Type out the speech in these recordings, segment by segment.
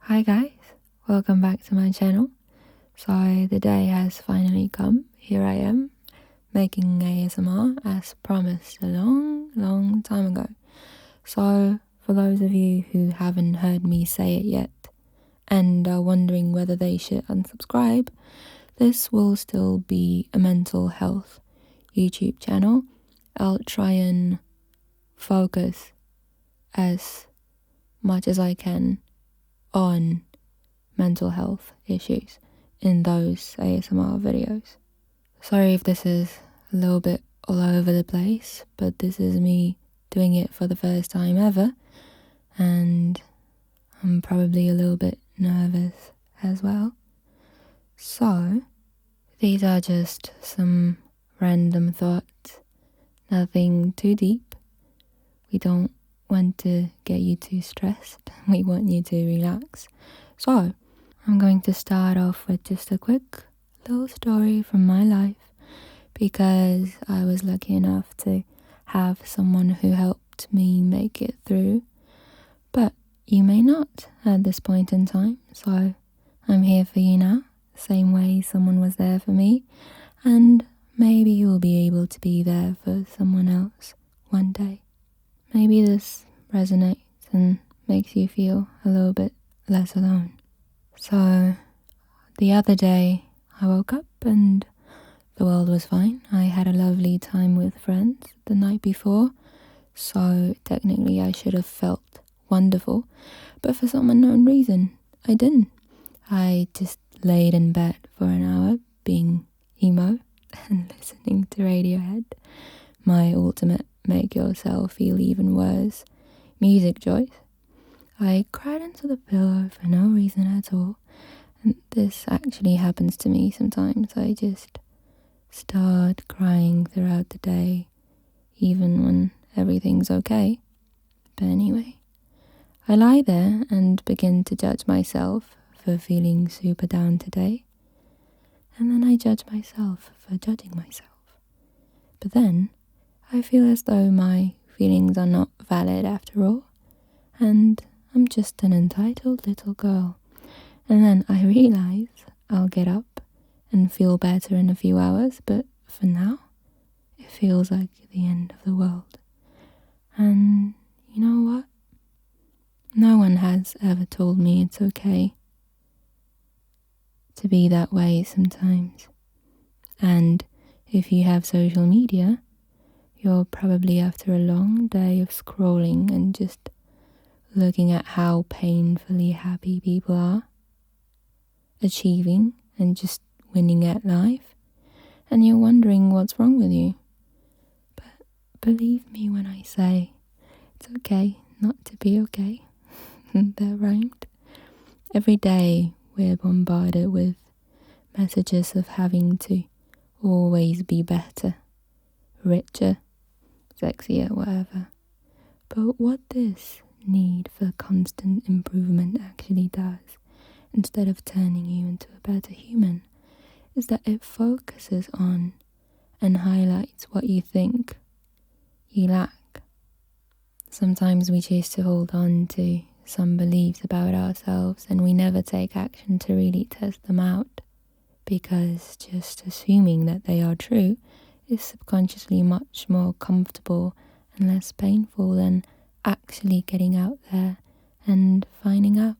Hi guys, welcome back to my channel. So the day has finally come. Here I am, making ASMR as promised a long time ago. So for those of you who haven't heard me say it yet and are wondering whether they should unsubscribe, this will still be a mental health YouTube channel. I'll try and focus as much as I can on mental health issues in those ASMR videos. Sorry if this is a little bit all over the place, but this is me doing it for the first time ever, and I'm probably a little bit nervous as well. So, these are just some random thoughts, nothing too deep. We don't want to get you too stressed, we want you to relax. So, I'm going to start off with just a quick little story from my life because I was lucky enough to have someone who helped me make it through. But you may not at this point in time, so I'm here for you now, same way someone was there for me, and maybe you'll be able to be there for someone else one day. Maybe this resonates and makes you feel a little bit less alone. So, the other day I woke up and the world was fine. I had a lovely time with friends the night before, so technically I should have felt wonderful, but for some unknown reason, I didn't. I just laid in bed for an hour being emo and listening to Radiohead, my ultimate make yourself feel even worse music choice. I cried into the pillow for no reason at all, and this actually happens to me sometimes. I just start crying throughout the day, even when everything's okay. But anyway, I lie there and begin to judge myself for feeling super down today, and then I judge myself for judging myself. But then I feel as though my feelings are not valid after all, and I'm just an entitled little girl. And then I realize I'll get up and feel better in a few hours, but for now, it feels like the end of the world. And you know what? No one has ever told me it's okay to be that way sometimes. And if you have social media, you're probably after a long day of scrolling and just looking at how painfully happy people are, achieving and just winning at life, and you're wondering what's wrong with you. But believe me when I say it's okay not to be okay. That rhymed. Every day we're bombarded with messages of having to always be better, richer, sexier, whatever. But what this need for constant improvement actually does, instead of turning you into a better human, is that it focuses on and highlights what you think you lack. Sometimes we choose to hold on to some beliefs about ourselves and we never take action to really test them out, because just assuming that they are true is subconsciously much more comfortable and less painful than actually getting out there and finding out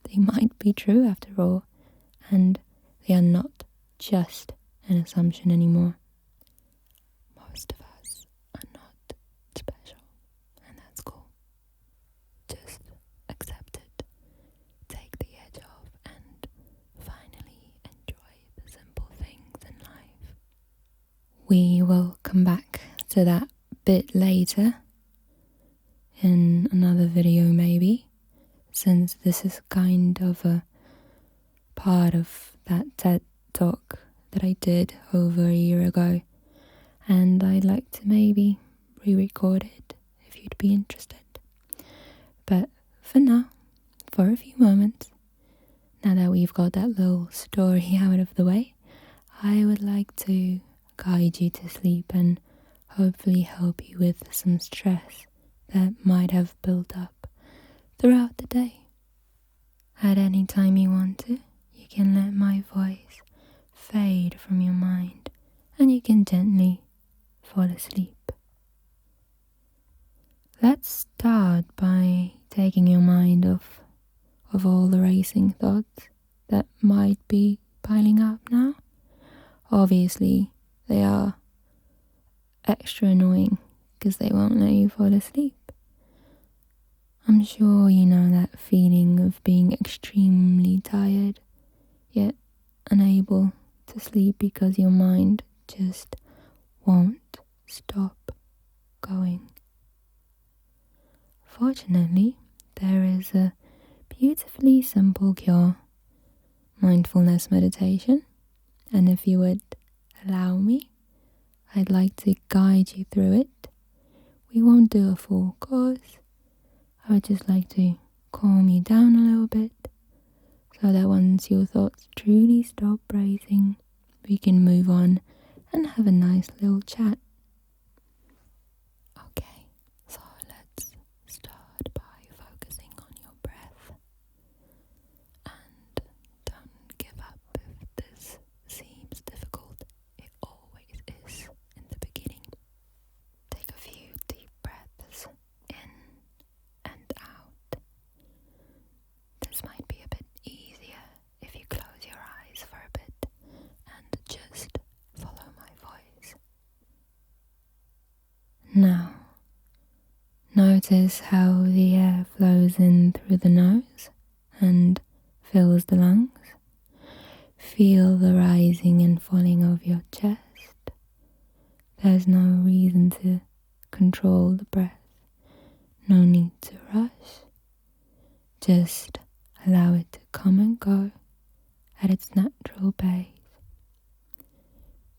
they might be true after all, and they are not just an assumption anymore. Most of us are not special, and that's cool. Just accept it, take the edge off, and finally enjoy the simple things in life. We will come back to that bit later in another video maybe, since this is kind of a part of that TED talk that I did over a year ago, and I'd like to maybe re-record it if you'd be interested. But for now, for a few moments, now that we've got that little story out of the way, I would like to guide you to sleep and hopefully help you with some stress that might have built up throughout the day. At any time you want to, you can let my voice fade from your mind and you can gently fall asleep. Let's start by taking your mind off of all the racing thoughts that might be piling up now. Obviously, they are extra annoying because they won't let you fall asleep. I'm sure you know that feeling of being extremely tired, yet unable to sleep because your mind just won't stop going. Fortunately, there is a beautifully simple cure, mindfulness meditation, and if you would allow me, I'd like to guide you through it. We won't do a full course. I would just like to calm you down a little bit so that once your thoughts truly stop racing, we can move on and have a nice little chat. Okay, so let's start by focusing on your breath. And don't give up if this seems difficult. It always is in the beginning. Take a few deep breaths in and out. This might be a bit easier if you close your eyes for a bit and just follow my voice. Now, notice how the air flows in through the nose and fills the lungs. Feel the rising and falling of your chest. There's no reason to control the breath. No need to rush. Just allow it to come and go at its natural pace.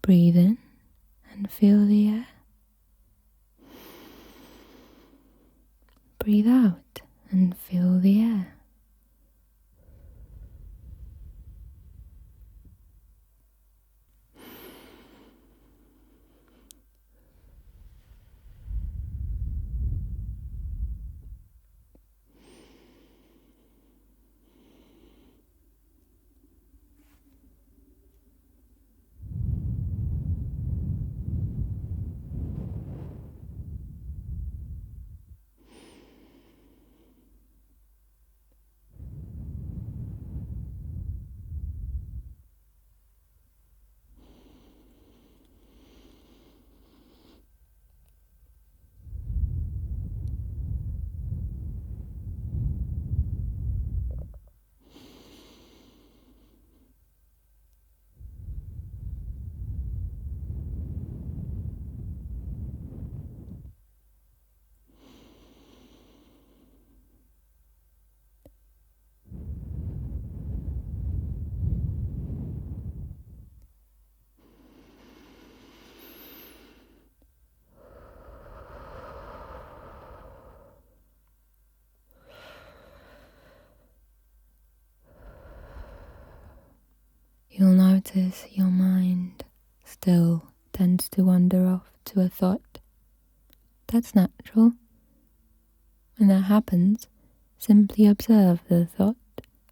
Breathe in and feel the air. Breathe out and feel the air. You'll notice your mind still tends to wander off to a thought. That's natural. When that happens, simply observe the thought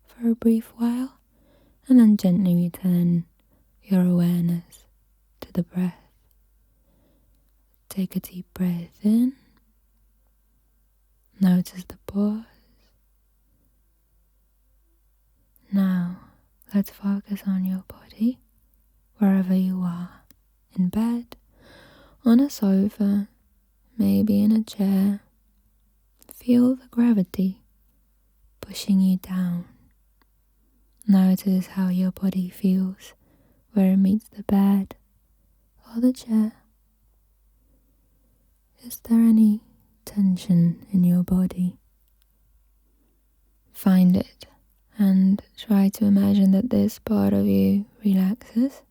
for a brief while and then gently return your awareness to the breath. Take a deep breath in. Notice the pause. Now, let's focus on your body, wherever you are, in bed, on a sofa, maybe in a chair. Feel the gravity pushing you down. Notice how your body feels where it meets the bed or the chair. Is there any tension in your body? Find it and try to imagine that this part of you relaxes.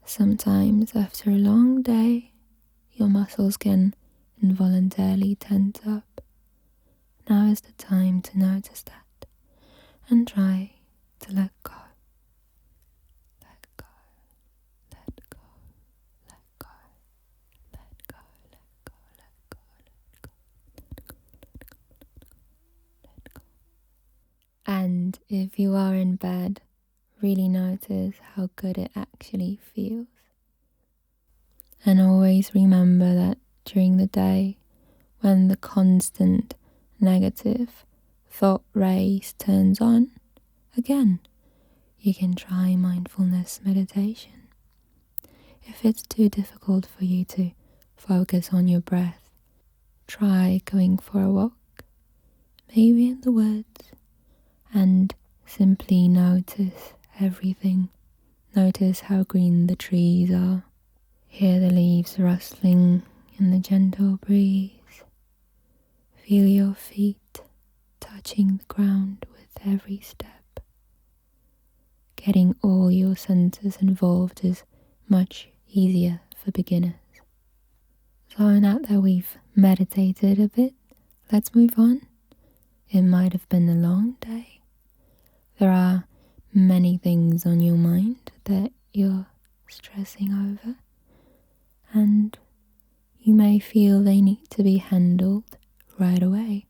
Sometimes after a long day, your muscles can involuntarily tense up. Now is the time to notice that and try to let go. Let go, let go, let go, let go, let go, let go, let go, let go, let go, let go. And if you are in bed, really notice how good it actually feels. And always remember that during the day, when the constant negative thought race turns on, again, you can try mindfulness meditation. If it's too difficult for you to focus on your breath, try going for a walk, maybe in the woods, and simply notice everything. Notice how green the trees are. Hear the leaves rustling in the gentle breeze. Feel your feet touching the ground with every step. Getting all your senses involved is much easier for beginners. So now that we've meditated a bit, let's move on. It might have been a long day. There are many things on your mind that you're stressing over, and you may feel they need to be handled right away.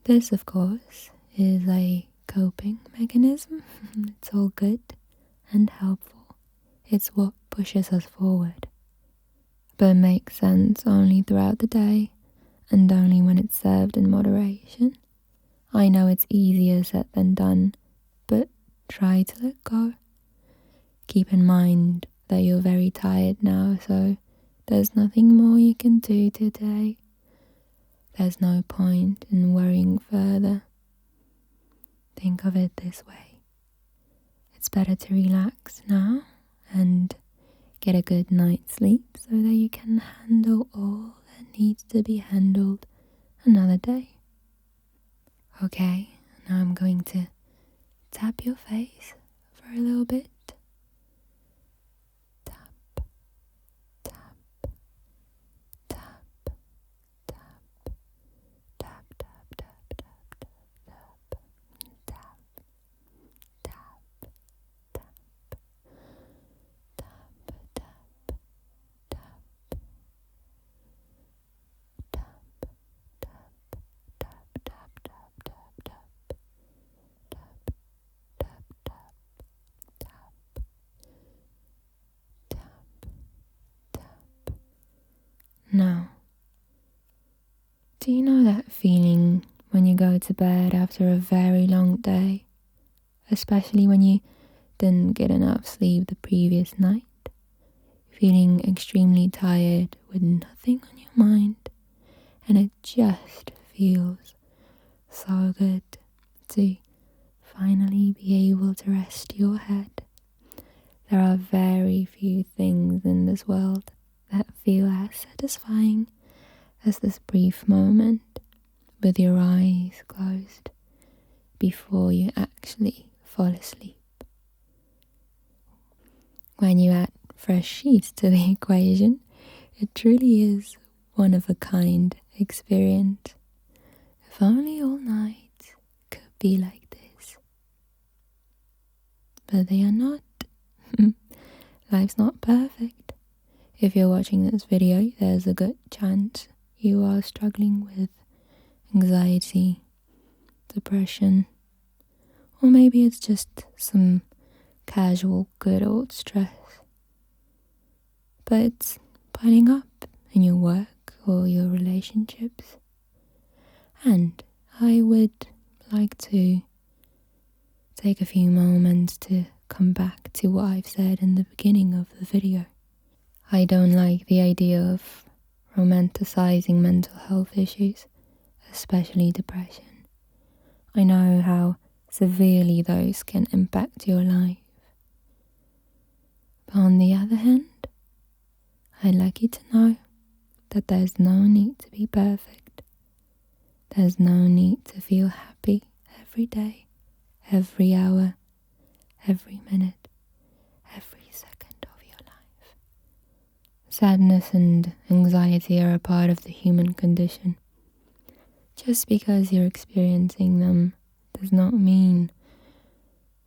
This, of course, is a coping mechanism. It's all good and helpful. It's what pushes us forward, but makes sense only throughout the day and only when it's served in moderation. I know it's easier said than done, but try to let go. Keep in mind that you're very tired now, so there's nothing more you can do today. There's no point in worrying further. Think of it this way. It's better to relax now and get a good night's sleep so that you can handle all that needs to be handled another day. Okay, now I'm going to tap your face for a little bit. Tap, tap, tap, tap, tap, tap, tap, tap, tap, tap, tap, tap, tap, tap, tap, Now, do you know that feeling when you go to bed after a very long day, especially when you didn't get enough sleep the previous night, feeling extremely tired with nothing on your mind, and it just feels so good to finally be able to rest your head. There are very few things in this world that feel as satisfying as this brief moment with your eyes closed before you actually fall asleep. When you add fresh sheets to the equation, it truly is one of a kind experience. If only all nights could be like this. But they are not. Life's not perfect. If you're watching this video, there's a good chance you are struggling with anxiety, depression, or maybe it's just some casual good old stress. But it's piling up in your work or your relationships. And I would like to take a few moments to come back to what I've said in the beginning of the video. I don't like the idea of romanticizing mental health issues, especially depression. I know how severely those can impact your life. But on the other hand, I'd like you to know that there's no need to be perfect. There's no need to feel happy every day, every hour, every minute, every second of your life. Sadness and anxiety are a part of the human condition. Just because you're experiencing them does not mean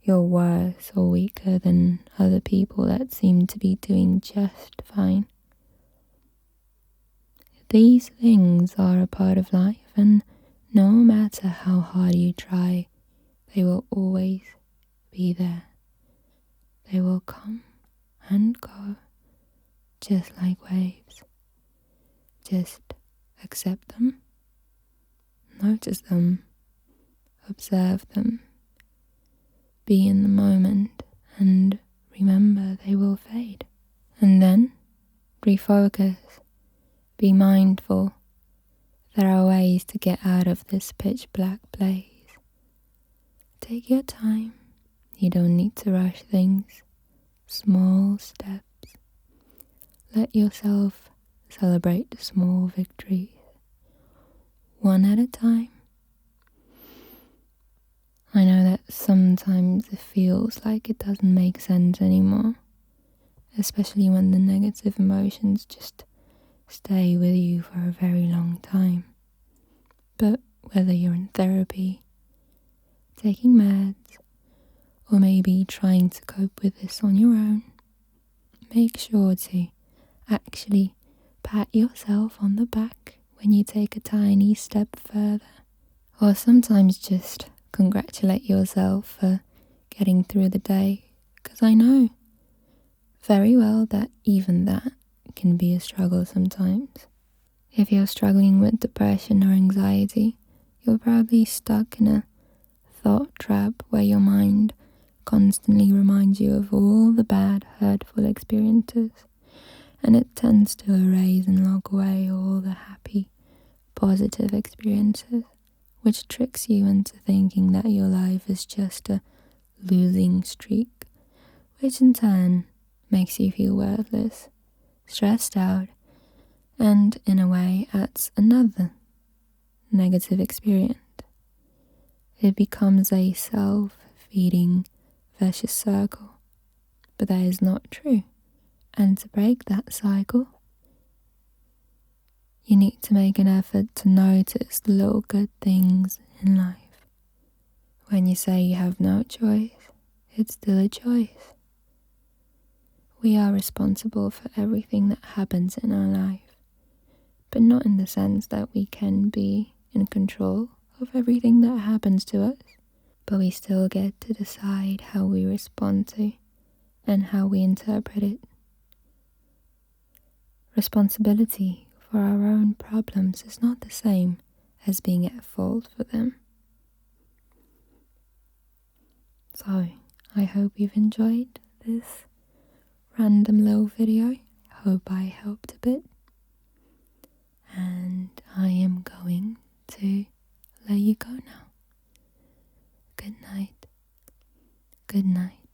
you're worse or weaker than other people that seem to be doing just fine. These things are a part of life, and no matter how hard you try, They will always be there. They will come and go, just like waves. Just accept them, notice them, observe them, be in the moment, and remember they will fade. And then refocus, be mindful. There are ways to get out of this pitch black blaze. Take your time. You don't need to rush things. Small steps. Let yourself celebrate the small victories, one at a time. I know that sometimes it feels like it doesn't make sense anymore, especially when the negative emotions just stay with you for a very long time. But whether you're in therapy, taking meds, or maybe trying to cope with this on your own, make sure to actually pat yourself on the back when you take a tiny step further. Or sometimes just congratulate yourself for getting through the day, because I know very well that even that can be a struggle sometimes. If you're struggling with depression or anxiety, you're probably stuck in a thought trap where your mind constantly reminds you of all the bad, hurtful experiences, and it tends to erase and log away all the happy, positive experiences, which tricks you into thinking that your life is just a losing streak, which in turn makes you feel worthless, stressed out, and in a way adds another negative experience. It becomes a self-feeding vicious circle, but that is not true. And to break that cycle, you need to make an effort to notice the little good things in life. When you say you have no choice, it's still a choice. We are responsible for everything that happens in our life, but not in the sense that we can be in control of everything that happens to us, but we still get to decide how we respond to and how we interpret it. Responsibility for our own problems is not the same as being at fault for them. So, I hope you've enjoyed this random little video. Hope I helped a bit. And I am going to let you go now. Good night. Good night.